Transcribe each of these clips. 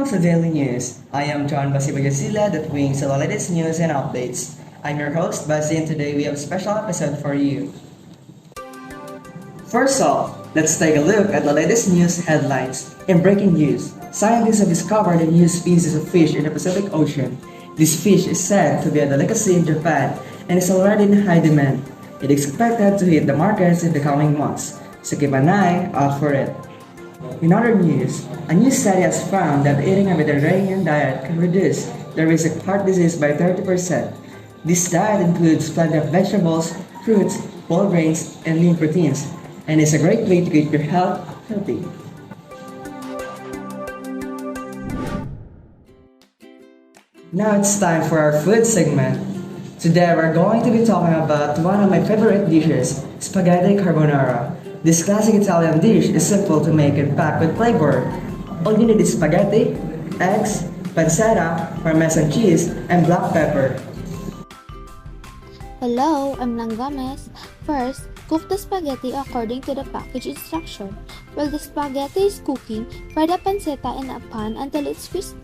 to Daily News. I am John Basibagasila that brings the latest news and updates. I'm your host, Basi, and today we have a special episode for you. First off, let's take a look at the latest news headlines. In breaking news, scientists have discovered a new species of fish in the Pacific Ocean. This fish is said to be a delicacy in Japan and is already in high demand. It is expected to hit the markets in the coming months, so keep an eye out for it. In other news, a new study has found that eating a Mediterranean diet can reduce the risk of heart disease by 30%. This diet includes plenty of vegetables, fruits, whole grains, and lean proteins, and is a great way to keep your health healthy. Now it's time for our food segment. Today we're going to be talking about one of my favorite dishes, spaghetti carbonara. This classic Italian dish is simple to make and packed with flavor. All you need is spaghetti, eggs, pancetta, parmesan cheese, and black pepper. Hello, I'm Lang Gomez. First, cook the spaghetti according to the package instruction. While the spaghetti is cooking, fry the pancetta in a pan until it's crispy.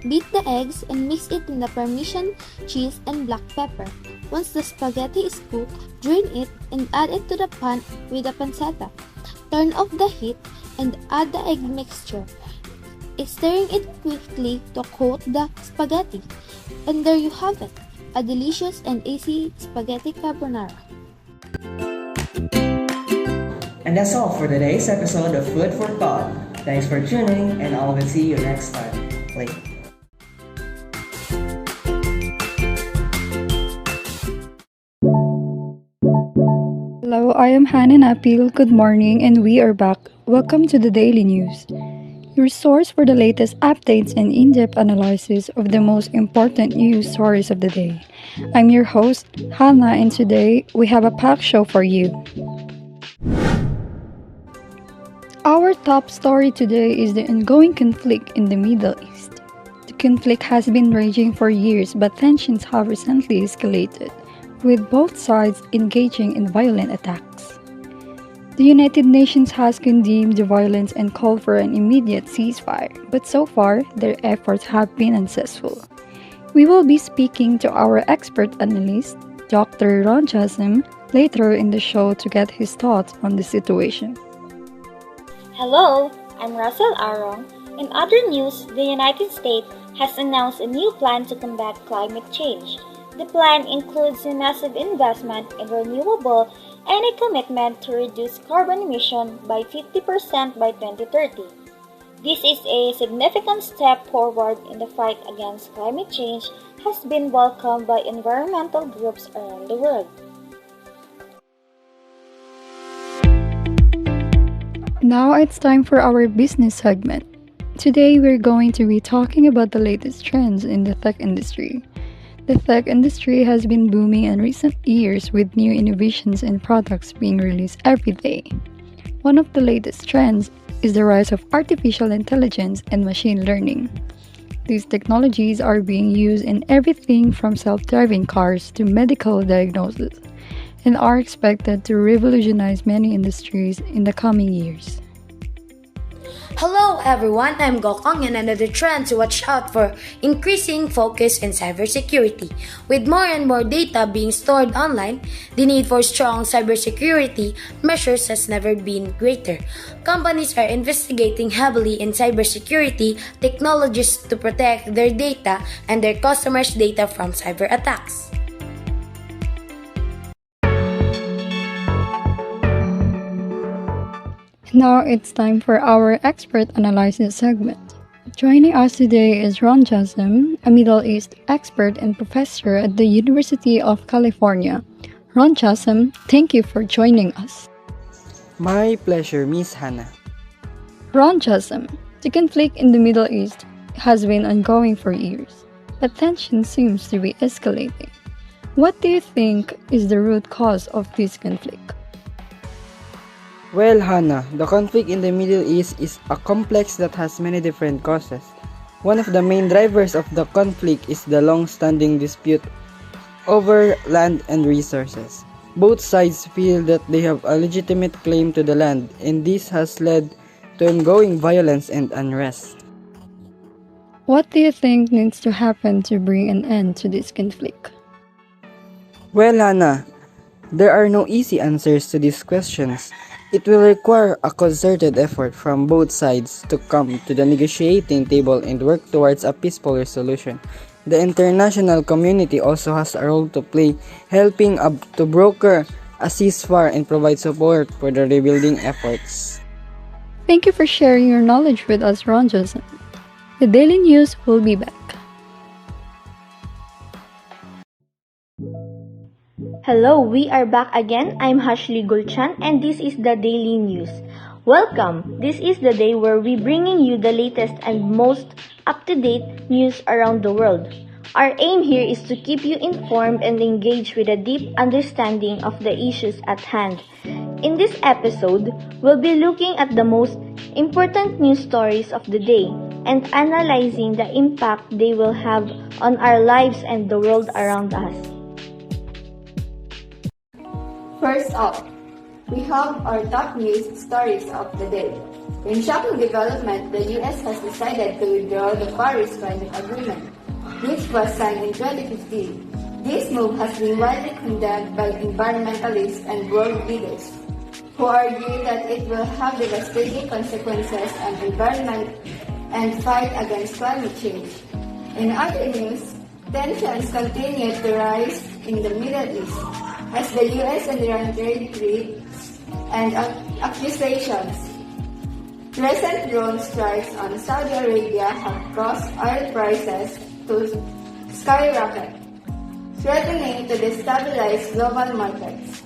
Beat the eggs and mix it in the parmesan cheese and black pepper. Once the spaghetti is cooked, drain it and add it to the pan with the pancetta. Turn off the heat and add the egg mixture, stirring it quickly to coat the spaghetti. And there you have it, a delicious and easy spaghetti carbonara. And that's all for today's episode of Food for Thought. Thanks for tuning, and I will see you next time. Later. Hello, I am Hannah Napil. Good morning, and we are back. Welcome to the Daily News, your source for the latest updates and in-depth analysis of the most important news stories of the day. I'm your host, Hannah, and today we have a packed show for you. Our top story today is the ongoing conflict in the Middle East. The conflict has been raging for years, but tensions have recently escalated, with both sides engaging in violent attacks. The United Nations has condemned the violence and called for an immediate ceasefire, but so far, their efforts have been unsuccessful. We will be speaking to our expert analyst, Dr. Ron Jasem, later in the show to get his thoughts on the situation. Hello, I'm Russell Arong. In other news, the United States has announced a new plan to combat climate change. The plan includes a massive investment in renewable and a commitment to reduce carbon emission by 50% by 2030. This is a significant step forward in the fight against climate change, has been welcomed by environmental groups around the world. Now it's time for our business segment. Today we're going to be talking about the latest trends in the tech industry. The tech industry has been booming in recent years with new innovations and products being released every day. One of the latest trends is the rise of artificial intelligence and machine learning. These technologies are being used in everything from self-driving cars to medical diagnosis and are expected to revolutionize many industries in the coming years. Hello everyone, I'm Gokong, and another trend to watch out for: increasing focus in cybersecurity. With more and more data being stored online, the need for strong cybersecurity measures has never been greater. Companies are investigating heavily in cybersecurity technologies to protect their data and their customers' data from cyber attacks. Now it's time for our expert analysis segment. Joining us today is Ron Jasem, a Middle East expert and professor at the University of California. Ron Jasem, thank you for joining us. My pleasure, Miss Hannah. Ron Jasem, the conflict in the Middle East has been ongoing for years, but tension seems to be escalating. What do you think is the root cause of this conflict? Well, Hannah, the conflict in the Middle East is a complex that has many different causes. One of the main drivers of the conflict is the long-standing dispute over land and resources. Both sides feel that they have a legitimate claim to the land, and this has led to ongoing violence and unrest. What do you think needs to happen to bring an end to this conflict? Well, Hannah, there are no easy answers to these questions. It will require a concerted effort from both sides to come to the negotiating table and work towards a peaceful resolution. The international community also has a role to play, helping to broker a ceasefire and provide support for the rebuilding efforts. Thank you for sharing your knowledge with us, Ron Johnson. The Daily News will be back. Hello, we are back again. I'm Ashley Gulchan and this is the Daily News. Welcome. This is the day where we bringing you the latest and most up-to-date news around the world. Our aim here is to keep you informed and engaged with a deep understanding of the issues at hand. In this episode, we'll be looking at the most important news stories of the day and analyzing the impact they will have on our lives and the world around us. First up, we have our top news stories of the day. In shocking development, the US has decided to withdraw the Paris Climate Agreement, which was signed in 2015. This move has been widely condemned by environmentalists and world leaders, who argue that it will have devastating consequences on the environment and fight against climate change. In other news, tensions continue to rise in the Middle East as the US and Iran trade threats and accusations. Recent drone strikes on Saudi Arabia have caused oil prices to skyrocket, threatening to destabilize global markets.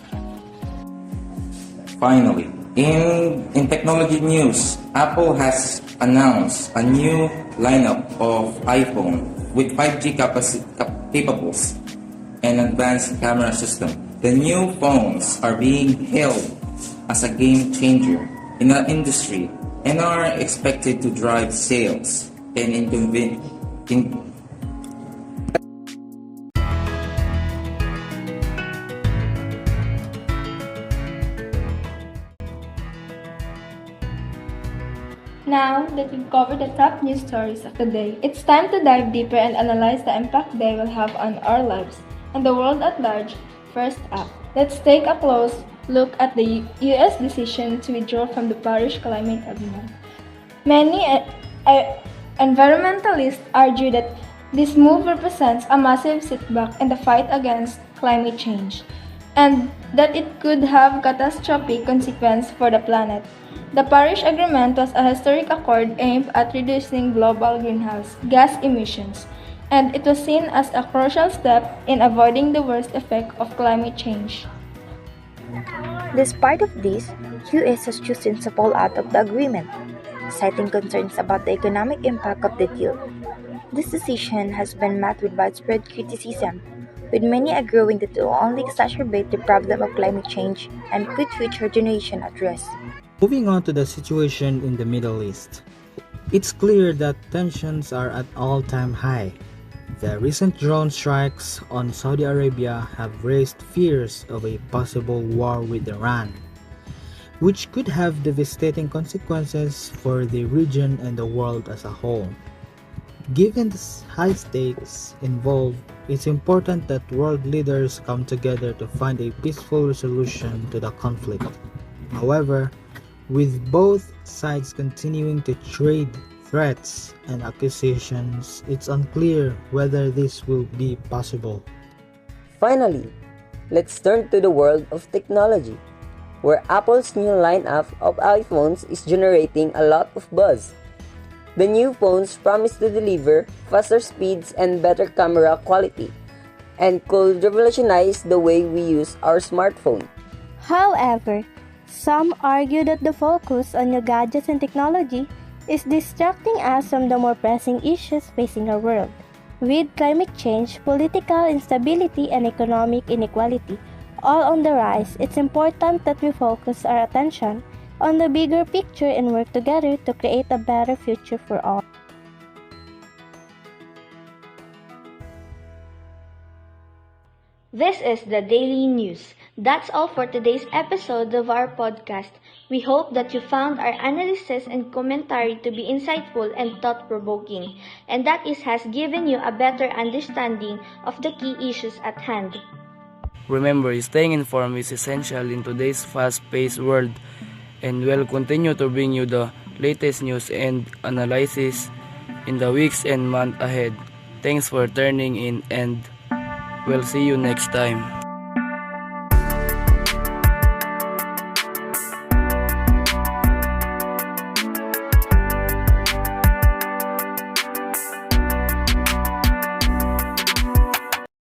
Finally, in technology news, Apple has announced a new lineup of iPhone with 5G capables and advanced camera system. The new phones are being hailed as a game changer in the industry and are expected to drive sales and Now that we've covered the top news stories of the day, it's time to dive deeper and analyze the impact they will have on our lives and the world at large. First up, let's take a close look at the US decision to withdraw from the Paris Climate Agreement. Many environmentalists argue that this move represents a massive setback in the fight against climate change, and that it could have catastrophic consequences for the planet. The Paris Agreement was a historic accord aimed at reducing global greenhouse gas emissions, and it was seen as a crucial step in avoiding the worst effect of climate change. Despite of this, US has chosen to pull out of the agreement, citing concerns about the economic impact of the deal. This decision has been met with widespread criticism, with many arguing that it will only exacerbate the problem of climate change and put future generations at risk. Moving on to the situation in the Middle East, it's clear that tensions are at all-time high. The recent drone strikes on Saudi Arabia have raised fears of a possible war with Iran, which could have devastating consequences for the region and the world as a whole. Given the high stakes involved, it's important that world leaders come together to find a peaceful resolution to the conflict. However, with both sides continuing to trade threats and accusations, it's unclear whether this will be possible. Finally, let's turn to the world of technology, where Apple's new lineup of iPhones is generating a lot of buzz. The new phones promise to deliver faster speeds and better camera quality, and could revolutionize the way we use our smartphone. However, some argue that the focus on new gadgets and technology is distracting us from the more pressing issues facing our world. With climate change, political instability, and economic inequality all on the rise, it's important that we focus our attention on the bigger picture and work together to create a better future for all. This is the Daily News. That's all for today's episode of our podcast. We hope that you found our analysis and commentary to be insightful and thought-provoking, and that it has given you a better understanding of the key issues at hand. Remember, staying informed is essential in today's fast-paced world, and we'll continue to bring you the latest news and analysis in the weeks and months ahead. Thanks for turning in, and we'll see you next time.